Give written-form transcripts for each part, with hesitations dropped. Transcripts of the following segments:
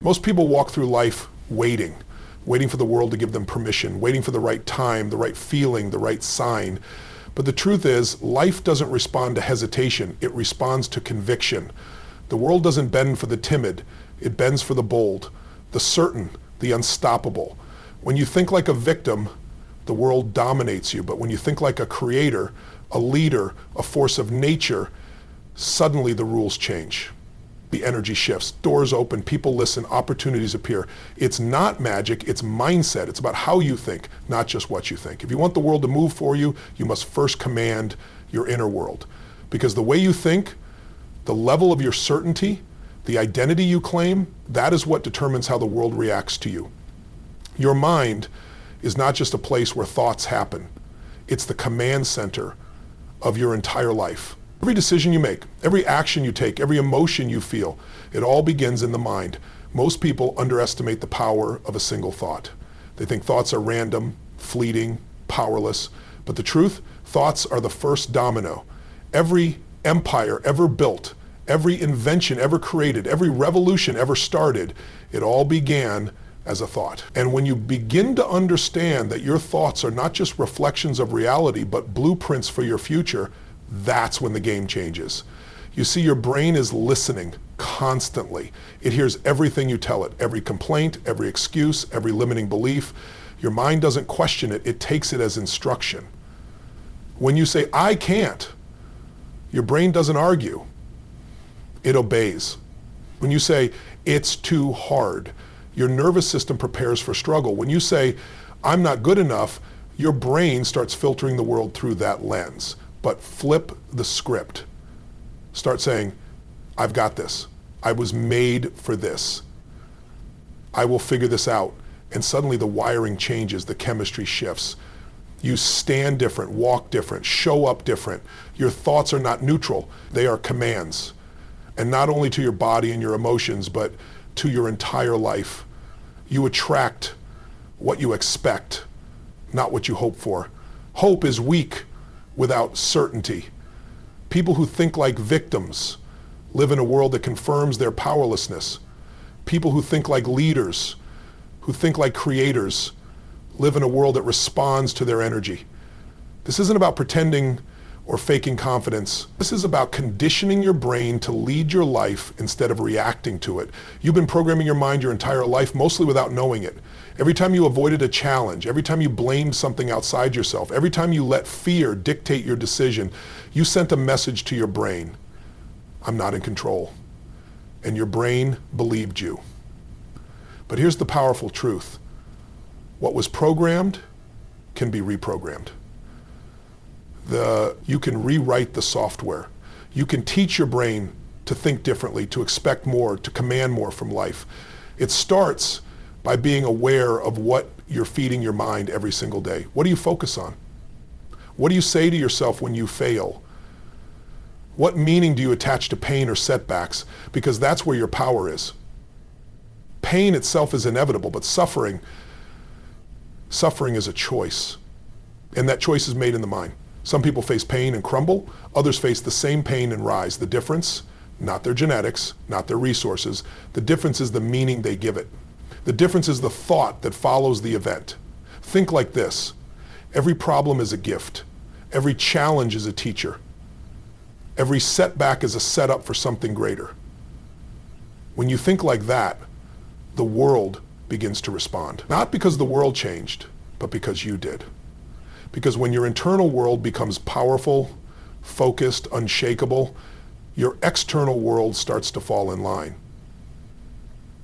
Most people walk through life waiting for the world to give them permission, waiting for the right time, the right feeling, the right sign. But the truth is, life doesn't respond to hesitation, it responds to conviction. The world doesn't bend for the timid, it bends for the bold, the certain, the unstoppable. When you think like a victim, the world dominates you. But when you think like a creator, a leader, a force of nature, suddenly the rules change. The energy shifts, doors open, people listen, opportunities appear. It's not magic, it's mindset. It's about how you think, not just what you think. If you want the world to move for you, you must first command your inner world. Because the way you think, the level of your certainty, the identity you claim, that is what determines how the world reacts to you. Your mind is not just a place where thoughts happen. It's the command center of your entire life. Every decision you make, every action you take, every emotion you feel, it all begins in the mind. Most people underestimate the power of a single thought. They think thoughts are random, fleeting, powerless. But the truth, thoughts are the first domino. Every empire ever built, every invention ever created, every revolution ever started, it all began as a thought. And when you begin to understand that your thoughts are not just reflections of reality, but blueprints for your future, that's when the game changes. You see, your brain is listening constantly. It hears everything you tell it, every complaint, every excuse, every limiting belief. Your mind doesn't question it, it takes it as instruction. When you say, I can't, your brain doesn't argue, it obeys. When you say, it's too hard, your nervous system prepares for struggle. When you say, I'm not good enough, your brain starts filtering the world through that lens. But flip the script. Start saying, I've got this. I was made for this. I will figure this out. And suddenly the wiring changes, the chemistry shifts. You stand different, walk different, show up different. Your thoughts are not neutral, they are commands. And not only to your body and your emotions, but to your entire life. You attract what you expect, not what you hope for. Hope is weak without certainty. People who think like victims live in a world that confirms their powerlessness. People who think like leaders, who think like creators, live in a world that responds to their energy. This isn't about pretending or faking confidence. This is about conditioning your brain to lead your life instead of reacting to it. You've been programming your mind your entire life, mostly without knowing it. Every time you avoided a challenge, every time you blamed something outside yourself, every time you let fear dictate your decision, you sent a message to your brain, I'm not in control. And your brain believed you. But here's the powerful truth. What was programmed can be reprogrammed. You can rewrite the software. You can teach your brain to think differently, to expect more, to command more from life. It starts by being aware of what you're feeding your mind every single day. What do you focus on? What do you say to yourself when you fail? What meaning do you attach to pain or setbacks? Because that's where your power is. Pain itself is inevitable, but suffering is a choice. And that choice is made in the mind. Some people face pain and crumble, others face the same pain and rise. The difference, not their genetics, not their resources, the difference is the meaning they give it. The difference is the thought that follows the event. Think like this. Every problem is a gift. Every challenge is a teacher. Every setback is a setup for something greater. When you think like that, the world begins to respond. Not because the world changed, but because you did. Because when your internal world becomes powerful, focused, unshakable, your external world starts to fall in line.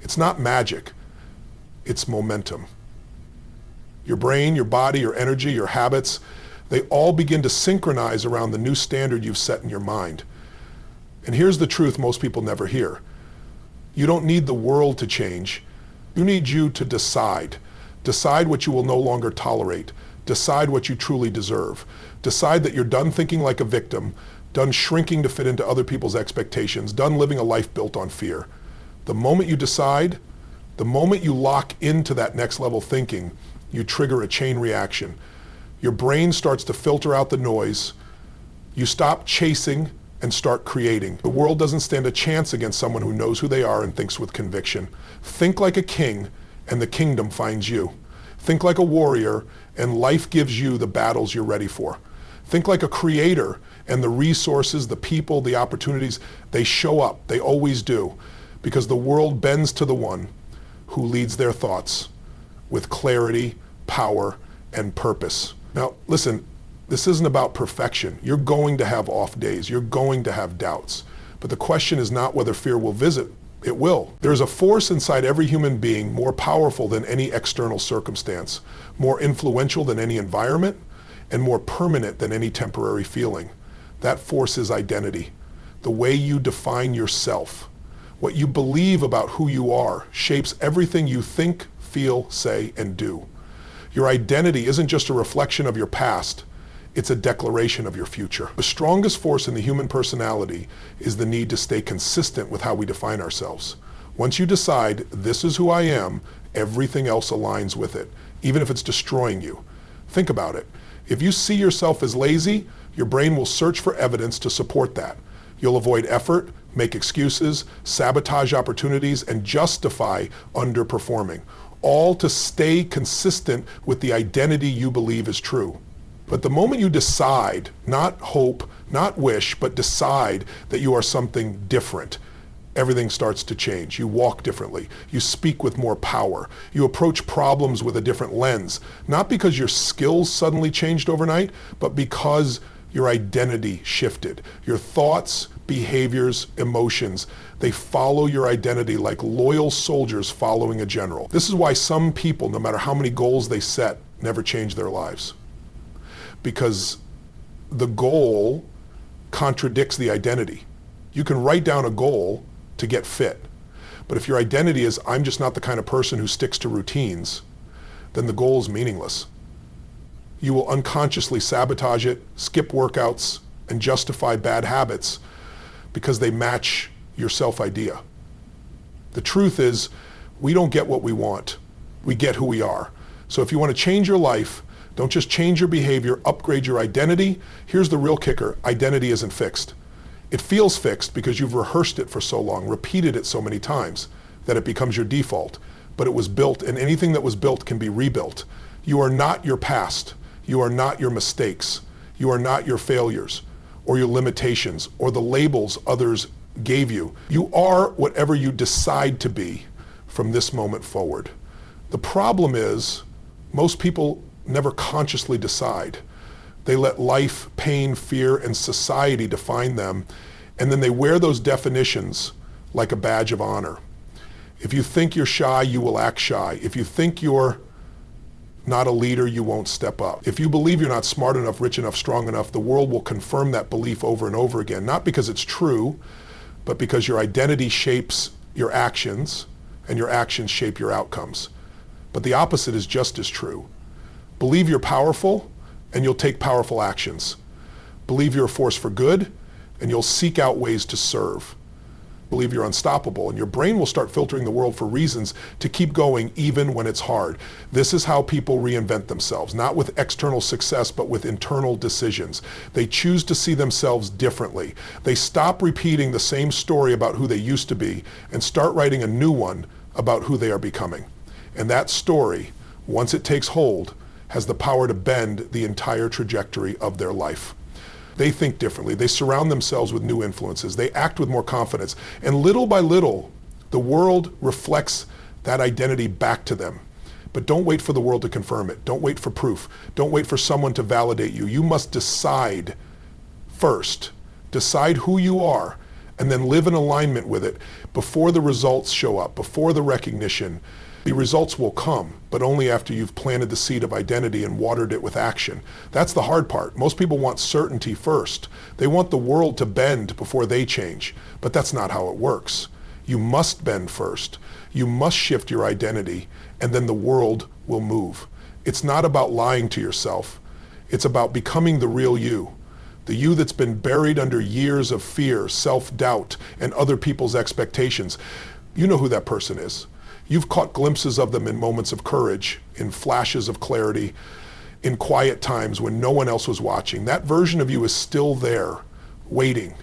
It's not magic. It's momentum. Your brain, your body, your energy, your habits, they all begin to synchronize around the new standard you've set in your mind. And here's the truth most people never hear. You don't need the world to change. You need you to decide. Decide what you will no longer tolerate. Decide what you truly deserve. Decide that you're done thinking like a victim, done shrinking to fit into other people's expectations, done living a life built on fear. The moment you decide, the moment you lock into that next level thinking, you trigger a chain reaction. Your brain starts to filter out the noise. You stop chasing and start creating. The world doesn't stand a chance against someone who knows who they are and thinks with conviction. Think like a king, and the kingdom finds you. Think like a warrior, and life gives you the battles you're ready for. Think like a creator, and the resources, the people, the opportunities, they show up. They always do. Because the world bends to the one who leads their thoughts with clarity, power, and purpose. Now, listen, this isn't about perfection. You're going to have off days. You're going to have doubts. But the question is not whether fear will visit. It will. There's a force inside every human being more powerful than any external circumstance, more influential than any environment, and more permanent than any temporary feeling. That force is identity. The way you define yourself, what you believe about who you are, shapes everything you think, feel, say, and do. Your identity isn't just a reflection of your past, it's a declaration of your future. The strongest force in the human personality is the need to stay consistent with how we define ourselves. Once you decide, this is who I am, everything else aligns with it, even if it's destroying you. Think about it. If you see yourself as lazy, your brain will search for evidence to support that. You'll avoid effort, make excuses, sabotage opportunities, and justify underperforming, all to stay consistent with the identity you believe is true. But the moment you decide, not hope, not wish, but decide that you are something different, everything starts to change. You walk differently. You speak with more power. You approach problems with a different lens, not because your skills suddenly changed overnight, but because your identity shifted. Your thoughts, behaviors, emotions, they follow your identity like loyal soldiers following a general. This is why some people, no matter how many goals they set, never change their lives. Because the goal contradicts the identity. You can write down a goal to get fit, but if your identity is, I'm just not the kind of person who sticks to routines, then the goal is meaningless. You will unconsciously sabotage it, skip workouts, and justify bad habits because they match your self-idea. The truth is, we don't get what we want. We get who we are. So if you want to change your life, don't just change your behavior, upgrade your identity. Here's the real kicker. Identity isn't fixed. It feels fixed because you've rehearsed it for so long, repeated it so many times, that it becomes your default. But it was built, and anything that was built can be rebuilt. You are not your past. You are not your mistakes. You are not your failures or your limitations or the labels others gave you. You are whatever you decide to be from this moment forward. The problem is, most people never consciously decide. They let life, pain, fear, and society define them, and then they wear those definitions like a badge of honor. If you think you're shy, you will act shy. If you think you're not a leader, you won't step up. If you believe you're not smart enough, rich enough, strong enough, the world will confirm that belief over and over again, not because it's true, but because your identity shapes your actions, and your actions shape your outcomes. But the opposite is just as true. Believe you're powerful, and you'll take powerful actions. Believe you're a force for good, and you'll seek out ways to serve. Believe you're unstoppable, and your brain will start filtering the world for reasons to keep going even when it's hard. This is how people reinvent themselves, not with external success, but with internal decisions. They choose to see themselves differently. They stop repeating the same story about who they used to be and start writing a new one about who they are becoming. And that story, once it takes hold, has the power to bend the entire trajectory of their life. They think differently. They surround themselves with new influences. They act with more confidence. And little by little, the world reflects that identity back to them. But don't wait for the world to confirm it. Don't wait for proof. Don't wait for someone to validate you. You must decide first. Decide who you are, and then live in alignment with it before the results show up, before the recognition. The results will come, but only after you've planted the seed of identity and watered it with action. That's the hard part. Most people want certainty first. They want the world to bend before they change, but that's not how it works. You must bend first. You must shift your identity, and then the world will move. It's not about lying to yourself. It's about becoming the real you. The you that's been buried under years of fear, self-doubt, and other people's expectations. You know who that person is. You've caught glimpses of them in moments of courage, in flashes of clarity, in quiet times when no one else was watching. That version of you is still there, waiting.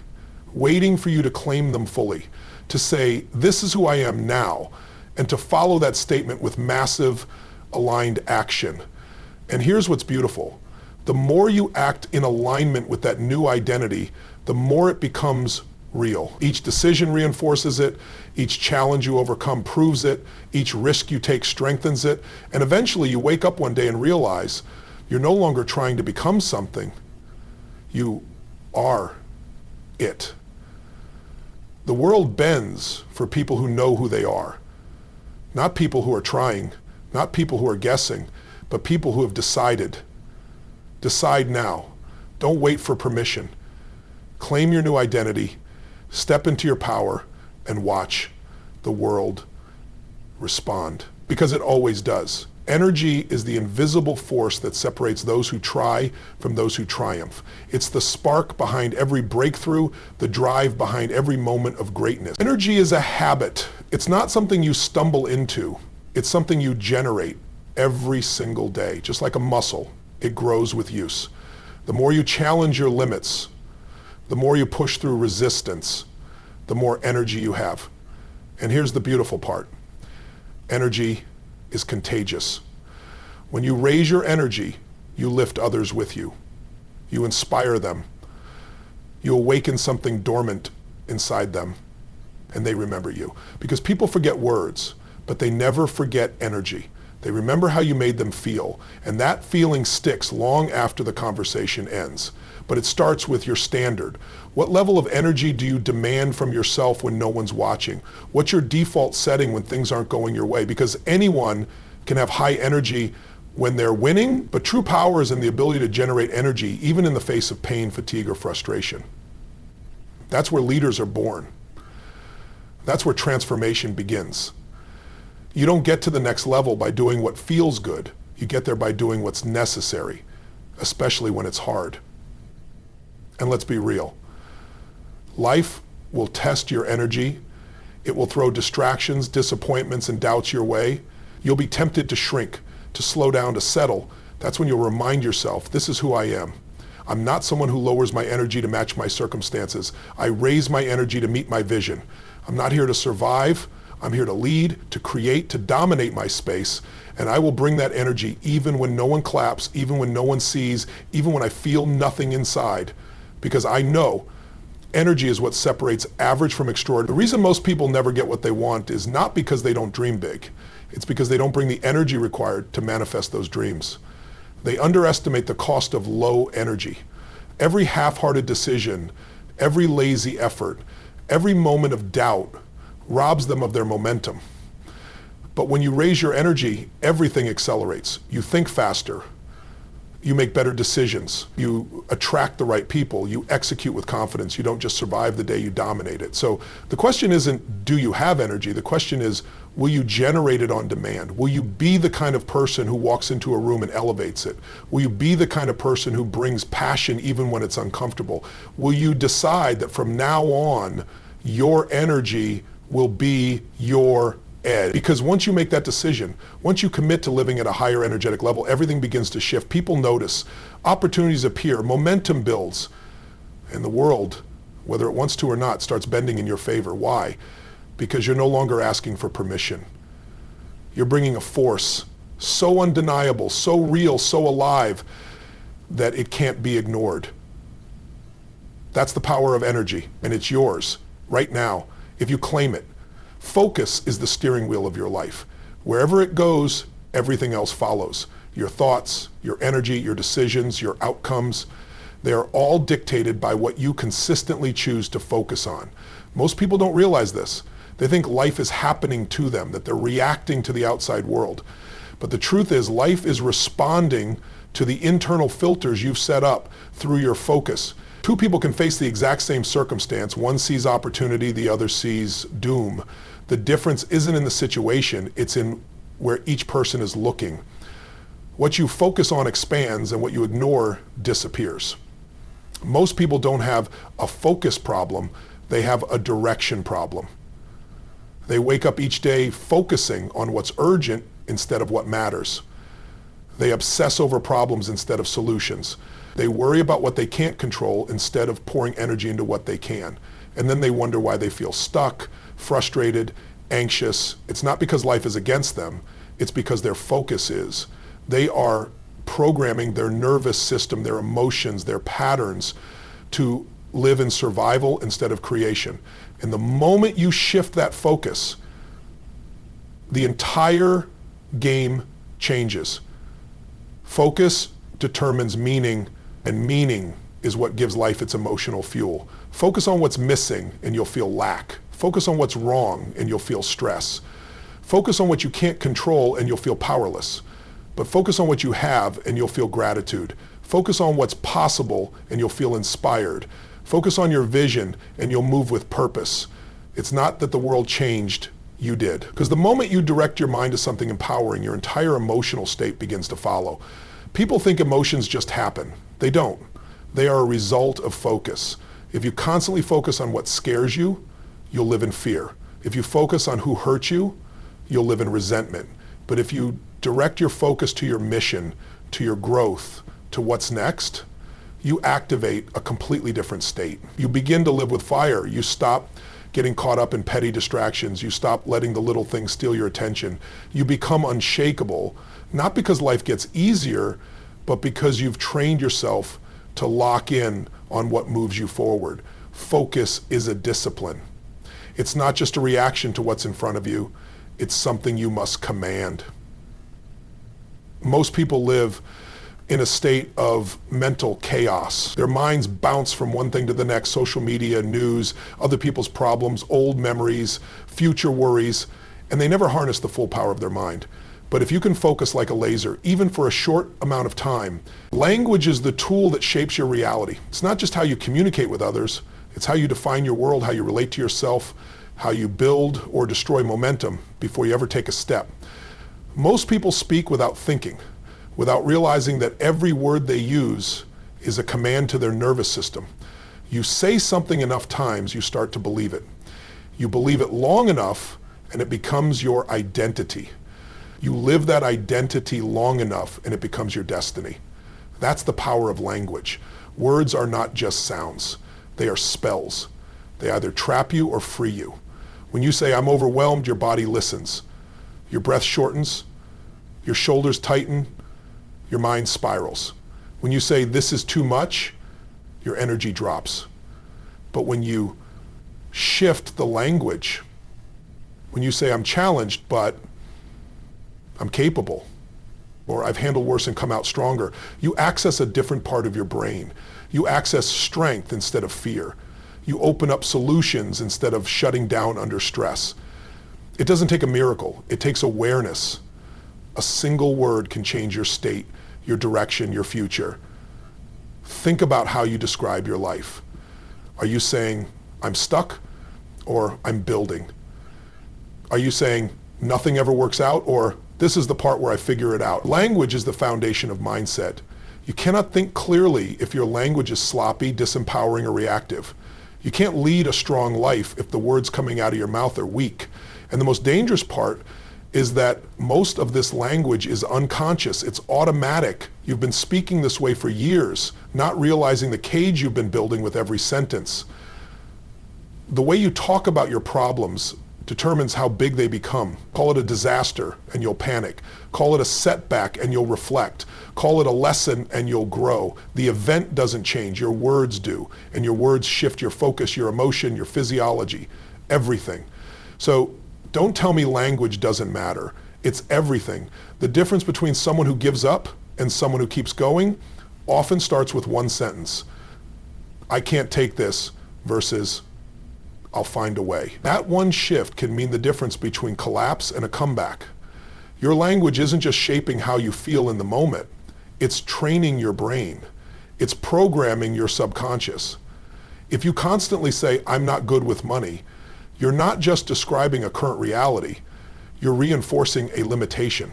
waiting for you to claim them fully, to say, this is who I am now, and to follow that statement with massive aligned action. And here's what's beautiful. The more you act in alignment with that new identity, the more it becomes real. Each decision reinforces it, each challenge you overcome proves it, each risk you take strengthens it, and eventually you wake up one day and realize you're no longer trying to become something, you are it. The world bends for people who know who they are, not people who are trying, not people who are guessing, but people who have decided. Decide now. Don't wait for permission. Claim your new identity, step into your power, and watch the world respond. Because it always does. Energy is the invisible force that separates those who try from those who triumph. It's the spark behind every breakthrough, the drive behind every moment of greatness. Energy is a habit. It's not something you stumble into. It's something you generate every single day. Just like a muscle, it grows with use. The more you challenge your limits, the more you push through resistance, the more energy you have. And here's the beautiful part. Energy is contagious. When you raise your energy, you lift others with you. You inspire them. You awaken something dormant inside them, and they remember you. Because people forget words, but they never forget energy. They remember how you made them feel, and that feeling sticks long after the conversation ends. But it starts with your standard. What level of energy do you demand from yourself when no one's watching? What's your default setting when things aren't going your way? Because anyone can have high energy when they're winning, but true power is in the ability to generate energy even in the face of pain, fatigue, or frustration. That's where leaders are born. That's where transformation begins. You don't get to the next level by doing what feels good. You get there by doing what's necessary, especially when it's hard. And let's be real. Life will test your energy. It will throw distractions, disappointments, and doubts your way. You'll be tempted to shrink, to slow down, to settle. That's when you'll remind yourself, this is who I am. I'm not someone who lowers my energy to match my circumstances. I raise my energy to meet my vision. I'm not here to survive. I'm here to lead, to create, to dominate my space, and I will bring that energy even when no one claps, even when no one sees, even when I feel nothing inside, because I know energy is what separates average from extraordinary. The reason most people never get what they want is not because they don't dream big. It's because they don't bring the energy required to manifest those dreams. They underestimate the cost of low energy. Every half-hearted decision, every lazy effort, every moment of doubt robs them of their momentum. But when you raise your energy, everything accelerates. You think faster. You make better decisions. You attract the right people. You execute with confidence. You don't just survive the day, you dominate it. So the question isn't, do you have energy? The question is, will you generate it on demand? Will you be the kind of person who walks into a room and elevates it? Will you be the kind of person who brings passion even when it's uncomfortable? Will you decide that from now on, your energy will be your edge? Because once you make that decision, once you commit to living at a higher energetic level, everything begins to shift. People notice, opportunities appear, momentum builds, and the world, whether it wants to or not, starts bending in your favor. Why? Because you're no longer asking for permission. You're bringing a force so undeniable, so real, so alive, that it can't be ignored. That's the power of energy, and it's yours right now if you claim it. Focus is the steering wheel of your life. Wherever it goes, everything else follows. Your thoughts, your energy, your decisions, your outcomes, they are all dictated by what you consistently choose to focus on. Most people don't realize this. They think life is happening to them, that they're reacting to the outside world. But the truth is, life is responding to the internal filters you've set up through your focus. Two people can face the exact same circumstance. One sees opportunity, the other sees doom. The difference isn't in the situation, it's in where each person is looking. What you focus on expands and what you ignore disappears. Most people don't have a focus problem, they have a direction problem. They wake up each day focusing on what's urgent instead of what matters. They obsess over problems instead of solutions. They worry about what they can't control instead of pouring energy into what they can. And then they wonder why they feel stuck, frustrated, anxious. It's not because life is against them, it's because their focus is. They are programming their nervous system, their emotions, their patterns to live in survival instead of creation. And the moment you shift that focus, the entire game changes. Focus determines meaning, and meaning is what gives life its emotional fuel. Focus on what's missing and you'll feel lack. Focus on what's wrong and you'll feel stress. Focus on what you can't control and you'll feel powerless. But focus on what you have and you'll feel gratitude. Focus on what's possible and you'll feel inspired. Focus on your vision and you'll move with purpose. It's not that the world changed, you did. Because the moment you direct your mind to something empowering, your entire emotional state begins to follow. People think emotions just happen. They don't. They are a result of focus. If you constantly focus on what scares you, you'll live in fear. If you focus on who hurt you, you'll live in resentment. But if you direct your focus to your mission, to your growth, to what's next, you activate a completely different state. You begin to live with fire. You stop getting caught up in petty distractions. You stop letting the little things steal your attention. You become unshakable, not because life gets easier, but because you've trained yourself to lock in on what moves you forward. Focus is a discipline. It's not just a reaction to what's in front of you. It's something you must command. Most people live in a state of mental chaos. Their minds bounce from one thing to the next: social media, news, other people's problems, old memories, future worries, and they never harness the full power of their mind. But if you can focus like a laser, even for a short amount of time, language is the tool that shapes your reality. It's not just how you communicate with others, it's how you define your world, how you relate to yourself, how you build or destroy momentum before you ever take a step. Most people speak without thinking, without realizing that every word they use is a command to their nervous system. You say something enough times, you start to believe it. You believe it long enough, and it becomes your identity. You live that identity long enough, and it becomes your destiny. That's the power of language. Words are not just sounds. They are spells. They either trap you or free you. When you say, "I'm overwhelmed," your body listens. Your breath shortens, your shoulders tighten, your mind spirals. When you say, "This is too much," your energy drops. But when you shift the language, when you say, "I'm challenged, but I'm capable," or "I've handled worse and come out stronger," you access a different part of your brain. You access strength instead of fear. You open up solutions instead of shutting down under stress. It doesn't take a miracle. It takes awareness. A single word can change your state, your direction, your future. Think about how you describe your life. Are you saying, "I'm stuck," or "I'm building"? Are you saying, "Nothing ever works out," or "This is the part where I figure it out"? Language is the foundation of mindset. You cannot think clearly if your language is sloppy, disempowering, or reactive. You can't lead a strong life if the words coming out of your mouth are weak. And the most dangerous part is that most of this language is unconscious. It's automatic. You've been speaking this way for years, not realizing the cage you've been building with every sentence. The way you talk about your problems determines how big they become. Call it a disaster and you'll panic. Call it a setback and you'll reflect. Call it a lesson and you'll grow. The event doesn't change, your words do. And your words shift your focus, your emotion, your physiology, everything. So don't tell me language doesn't matter. It's everything. The difference between someone who gives up and someone who keeps going often starts with one sentence. "I can't take this," versus "I'll find a way." That one shift can mean the difference between collapse and a comeback. Your language isn't just shaping how you feel in the moment. It's training your brain. It's programming your subconscious. If you constantly say, "I'm not good with money," you're not just describing a current reality, you're reinforcing a limitation.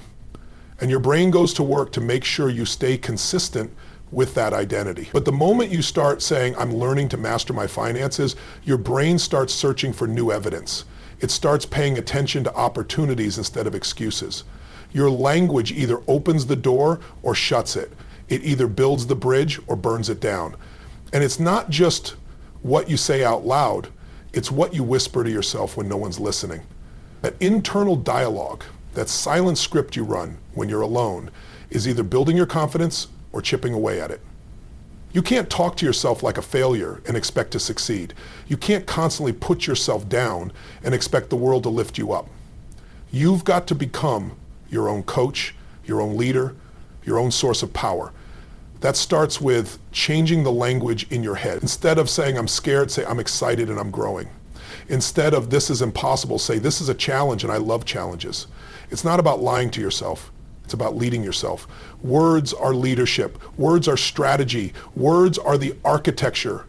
And your brain goes to work to make sure you stay consistent with that identity. But the moment you start saying, "I'm learning to master my finances," your brain starts searching for new evidence. It starts paying attention to opportunities instead of excuses. Your language either opens the door or shuts it. It either builds the bridge or burns it down. And it's not just what you say out loud, It's what you whisper to yourself when no one's listening. That internal dialogue, that silent script you run when you're alone, is either building your confidence or chipping away at it. You can't talk to yourself like a failure and expect to succeed. You can't constantly put yourself down and expect the world to lift you up. You've got to become your own coach, your own leader, your own source of power. That starts with changing the language in your head. Instead of saying, I'm scared, say, I'm excited and I'm growing. Instead of, this is impossible, say, this is a challenge and I love challenges. It's not about lying to yourself. It's about leading yourself. Words are leadership. Words are strategy. Words are the architecture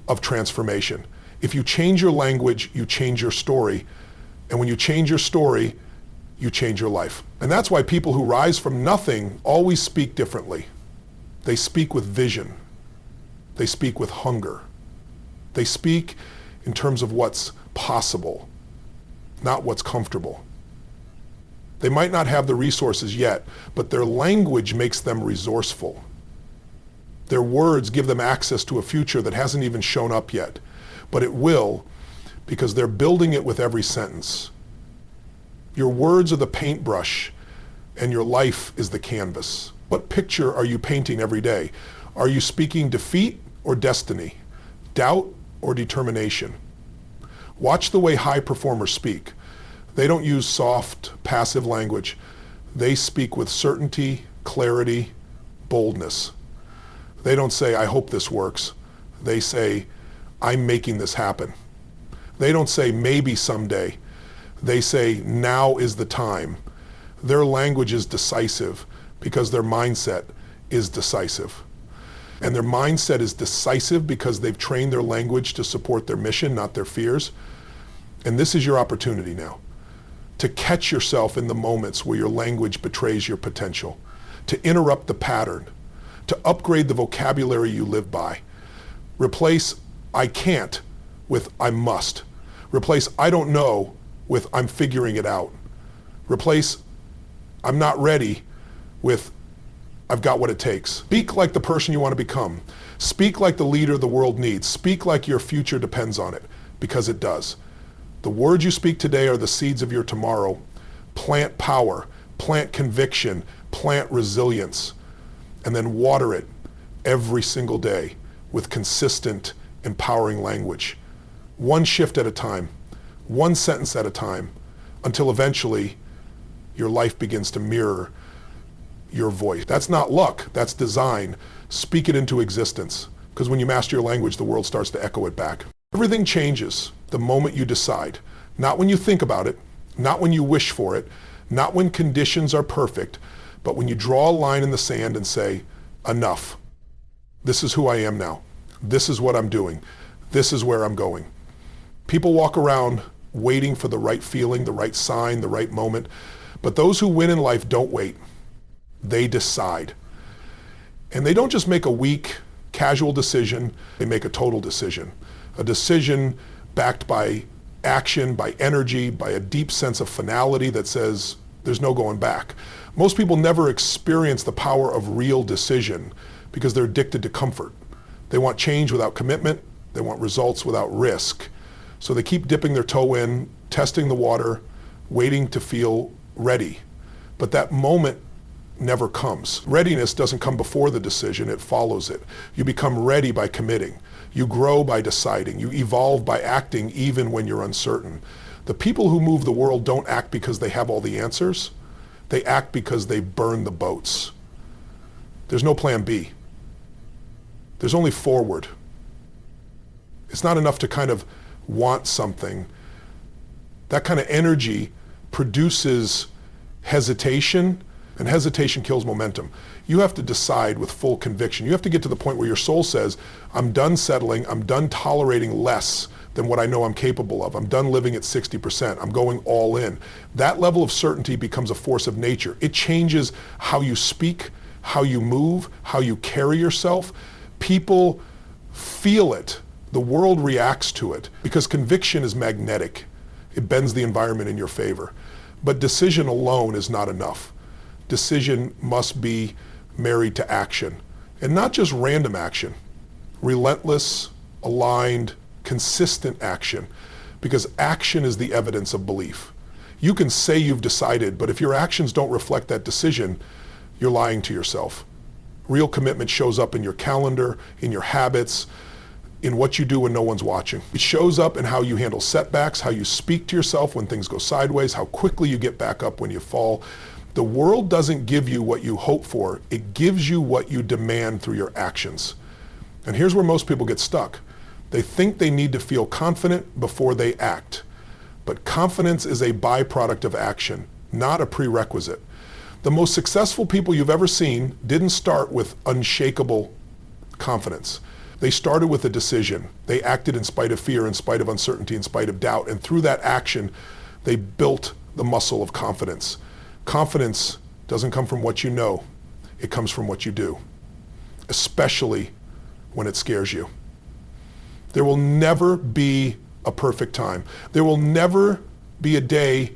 of transformation. If you change your language, you change your story. And when you change your story, you change your life. And that's why people who rise from nothing always speak differently. They speak with vision. They speak with hunger. They speak in terms of what's possible, not what's comfortable. They might not have the resources yet, but their language makes them resourceful. Their words give them access to a future that hasn't even shown up yet, but it will, because they're building it with every sentence. Your words are the paintbrush, and your life is the canvas. What picture are you painting every day? Are you speaking defeat or destiny? Doubt or determination? Watch the way high performers speak. They don't use soft, passive language. They speak with certainty, clarity, boldness. They don't say, I hope this works. They say, I'm making this happen. They don't say, maybe someday. They say, now is the time. Their language is decisive because their mindset is decisive. And their mindset is decisive because they've trained their language to support their mission, not their fears. And this is your opportunity now to catch yourself in the moments where your language betrays your potential, to interrupt the pattern, to upgrade the vocabulary you live by. Replace I can't with I must. Replace I don't know with I'm figuring it out. Replace I'm not ready with I've got what it takes. Speak like the person you want to become. Speak like the leader the world needs. Speak like your future depends on it, because it does. The words you speak today are the seeds of your tomorrow. Plant power, plant conviction, plant resilience, and then water it every single day with consistent, empowering language. One shift at a time, one sentence at a time, until eventually your life begins to mirror your voice. That's not luck, that's design. Speak it into existence, because when you master your language, the world starts to echo it back. Everything changes the moment you decide. Not when you think about it, not when you wish for it, not when conditions are perfect, but when you draw a line in the sand and say, enough. This is who I am now. This is what I'm doing. This is where I'm going. People walk around waiting for the right feeling, the right sign, the right moment, but those who win in life don't wait. They decide. And they don't just make a weak, casual decision, they make a total decision. A decision backed by action, by energy, by a deep sense of finality that says there's no going back. Most people never experience the power of real decision because they're addicted to comfort. They want change without commitment. They want results without risk. So they keep dipping their toe in, testing the water, waiting to feel ready. But that moment never comes. Readiness doesn't come before the decision, it follows it. You become ready by committing. You grow by deciding. You evolve by acting even when you're uncertain. The people who move the world don't act because they have all the answers. They act because they burn the boats. There's no plan B. There's only forward. It's not enough to kind of want something. That kind of energy produces hesitation, and hesitation kills momentum. You have to decide with full conviction. You have to get to the point where your soul says, I'm done settling, I'm done tolerating less than what I know I'm capable of. I'm done living at 60%. I'm going all in. That level of certainty becomes a force of nature. It changes how you speak, how you move, how you carry yourself. People feel it. The world reacts to it because conviction is magnetic. It bends the environment in your favor. But decision alone is not enough. Decision must be married to action, and not just random action. Relentless, aligned, consistent action. because action is the evidence of belief. You can say you've decided, but if your actions don't reflect that decision, you're lying to yourself. Real commitment shows up in your calendar, in your habits, in what you do when no one's watching. It shows up in how you handle setbacks, how you speak to yourself when things go sideways, how quickly you get back up when you fall. The world doesn't give you what you hope for. It gives you what you demand through your actions. And here's where most people get stuck. They think they need to feel confident before they act. But confidence is a byproduct of action, not a prerequisite. The most successful people you've ever seen didn't start with unshakable confidence. They started with a decision. They acted in spite of fear, in spite of uncertainty, in spite of doubt. And through that action, they built the muscle of confidence. Confidence doesn't come from what you know. It comes from what you do, especially when it scares you. There will never be a perfect time. There will never be a day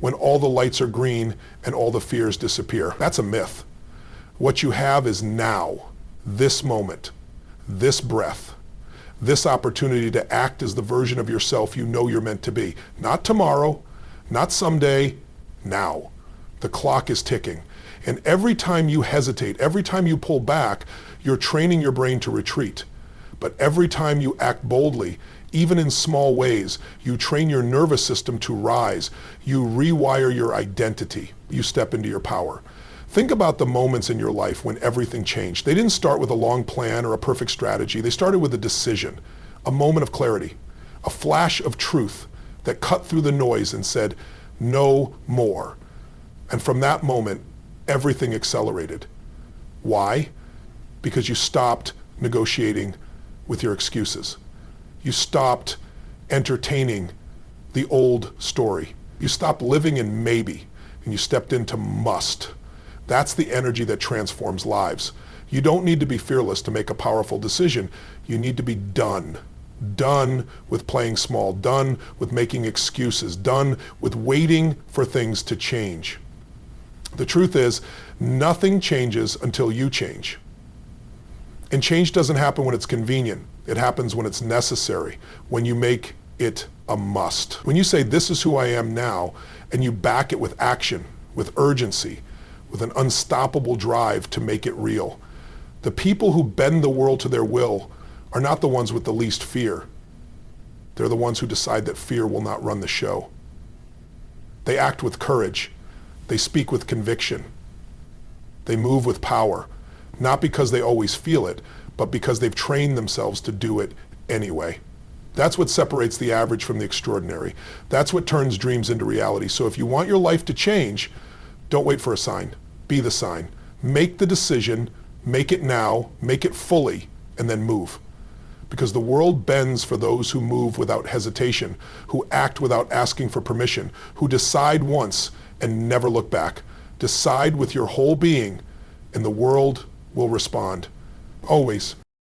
when all the lights are green and all the fears disappear. That's a myth. What you have is now, this moment, this breath, this opportunity to act as the version of yourself you know you're meant to be. Not tomorrow, not someday, now. The clock is ticking. And every time you hesitate, every time you pull back, you're training your brain to retreat. But every time you act boldly, even in small ways, you train your nervous system to rise. You rewire your identity. You step into your power. Think about the moments in your life when everything changed. They didn't start with a long plan or a perfect strategy. They started with a decision, a moment of clarity, a flash of truth that cut through the noise and said, no more. And from that moment, everything accelerated. Why? Because you stopped negotiating with your excuses. You stopped entertaining the old story. You stopped living in maybe, and you stepped into must. That's the energy that transforms lives. You don't need to be fearless to make a powerful decision. You need to be done. Done with playing small. Done with making excuses. Done with waiting for things to change. The truth is, nothing changes until you change. And change doesn't happen when it's convenient. It happens when it's necessary, when you make it a must. When you say, this is who I am now, and you back it with action, with urgency, with an unstoppable drive to make it real. The people who bend the world to their will are not the ones with the least fear. They're the ones who decide that fear will not run the show. They act with courage. They speak with conviction. They move with power, not because they always feel it, but because they've trained themselves to do it anyway. That's what separates the average from the extraordinary. That's what turns dreams into reality. So if you want your life to change, don't wait for a sign. Be the sign. Make the decision, make it now, make it fully, and then move. Because the world bends for those who move without hesitation, who act without asking for permission, who decide once and never look back. Decide with your whole being, and the world will respond. Always.